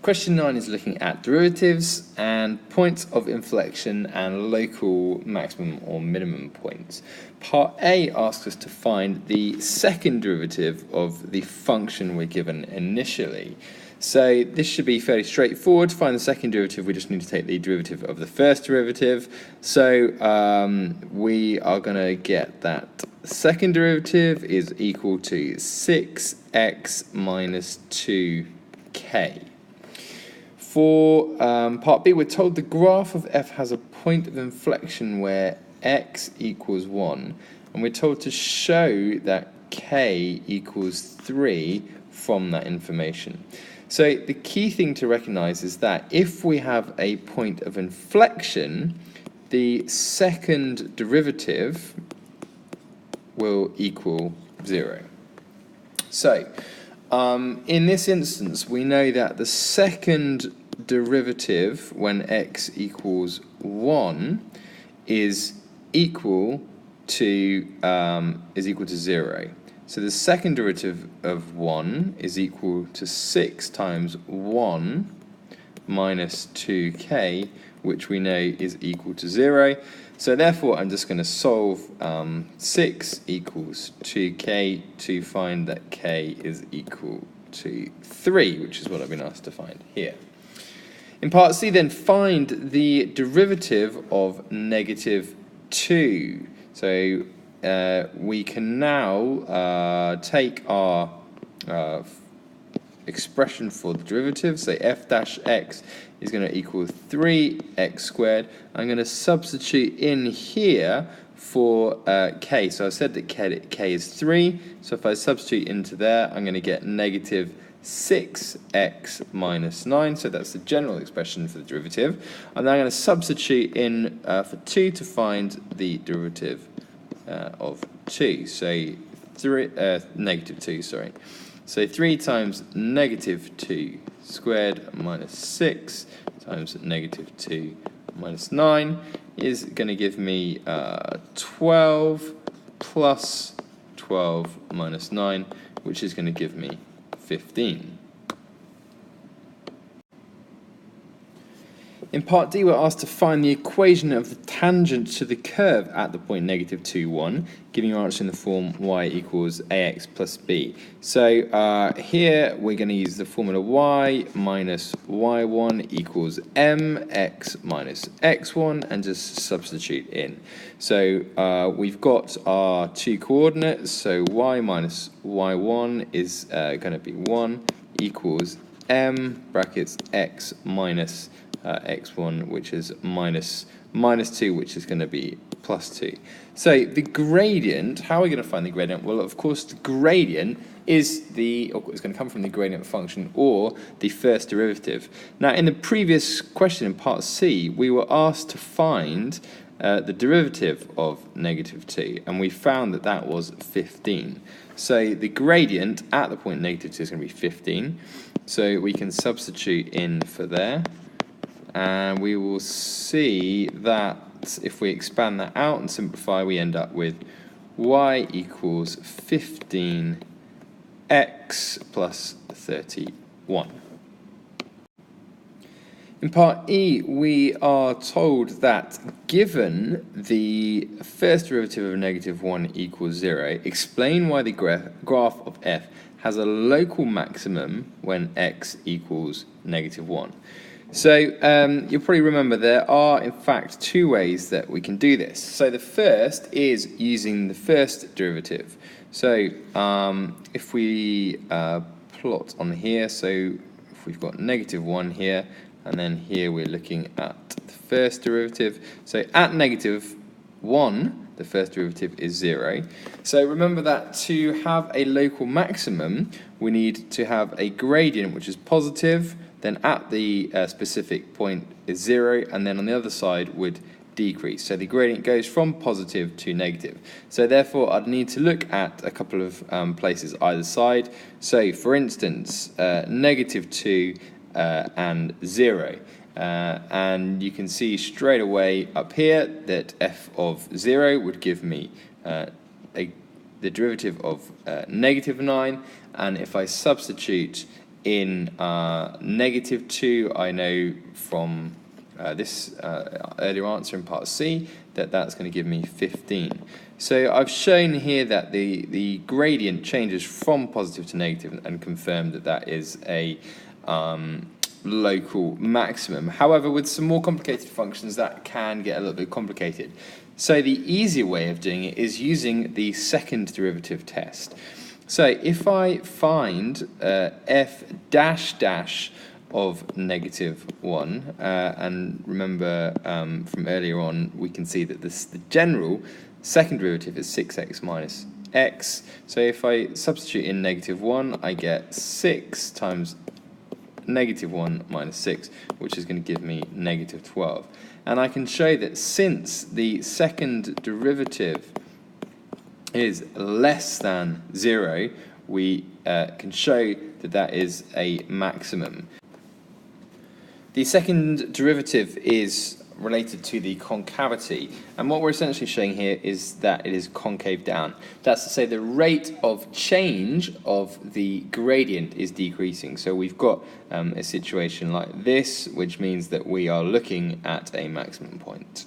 Question 9 is looking at derivatives and points of inflection and local maximum or minimum points. Part A asks us to find the second derivative of the function we're given initially. So this should be fairly straightforward. To find the second derivative, we just need to take the derivative of the first derivative. So we are going to get that second derivative is equal to 6x minus 2k. For part B, we're told the graph of f has a point of inflection where x equals 1, and we're told to show that k equals 3 from that information. So the key thing to recognize is that if we have a point of inflection, the second derivative will equal 0. So in this instance, we know that the second derivative when x equals 1 is equal to 0. So the second derivative of 1 is equal to 6 times 1 minus 2k, which we know is equal to 0. So therefore, I'm just going to solve 6 equals 2k to find that k is equal to 3, which is what I've been asked to find here. In part C, then, find the derivative of negative 2. So we can now take our expression for the derivative. So f dash x is going to equal 3x squared. I'm going to substitute in here for k. So I've said that k is 3. So if I substitute into there, I'm going to get negative 6x minus 9. So that's the general expression for the derivative. I'm now going to substitute in for 2 to find the derivative of 2. So negative 2, sorry. So 3 times negative 2 squared minus 6 times negative 2 minus 9 is going to give me 12 plus 12 minus 9, which is going to give me 15. In part D, we're asked to find the equation of the tangent to the curve at the point negative 2, 1, giving your answer in the form y equals ax plus b. So here we're going to use the formula y minus y1 equals mx minus x1 and just substitute in. So we've got our two coordinates, so y minus y1 is going to be 1 equals m brackets x minus x1, which is minus 2, which is going to be plus 2. So the gradient, how are we going to find the gradient? Well, of course, the gradient is it's going to come from the gradient function or the first derivative. Now, in the previous question in part C, we were asked to find the derivative of negative 2, and we found that that was 15. So the gradient at the point negative 2 is going to be 15. So we can substitute in for there. And we will see that if we expand that out and simplify, we end up with y equals 15x plus 31. In part E, we are told that given the first derivative of negative 1 equals 0, explain why the graph of f has a local maximum when x equals negative 1. So you'll probably remember there are, in fact, two ways that we can do this. So the first is using the first derivative. So if we plot on here, so if we've got negative 1 here, and then here we're looking at the first derivative. So at negative 1, the first derivative is 0. So remember that to have a local maximum, we need to have a gradient which is positive, then at the specific point is 0, and then on the other side would decrease. So the gradient goes from positive to negative. So therefore, I'd need to look at a couple of places either side. So for instance, negative 2 and 0. And you can see straight away up here that f of 0 would give me the derivative of negative 9. And if I substitute in -2, I know from this earlier answer in part C that that's going to give me 15. So I've shown here that the gradient changes from positive to negative and confirmed that that is a local maximum. However, with some more complicated functions, that can get a little bit complicated. So the easier way of doing it is using the second derivative test. So if I find f dash dash of -1, and remember from earlier on, we can see that the general second derivative is 6x minus x. So if I substitute in -1, I get 6 times -1 minus 6, which is going to give me -12. And I can show that since the second derivative is less than 0, we can show that that is a maximum. The second derivative is related to the concavity, and what we're essentially showing here is that it is concave down. That's to say the rate of change of the gradient is decreasing. So we've got a situation like this, which means that we are looking at a maximum point.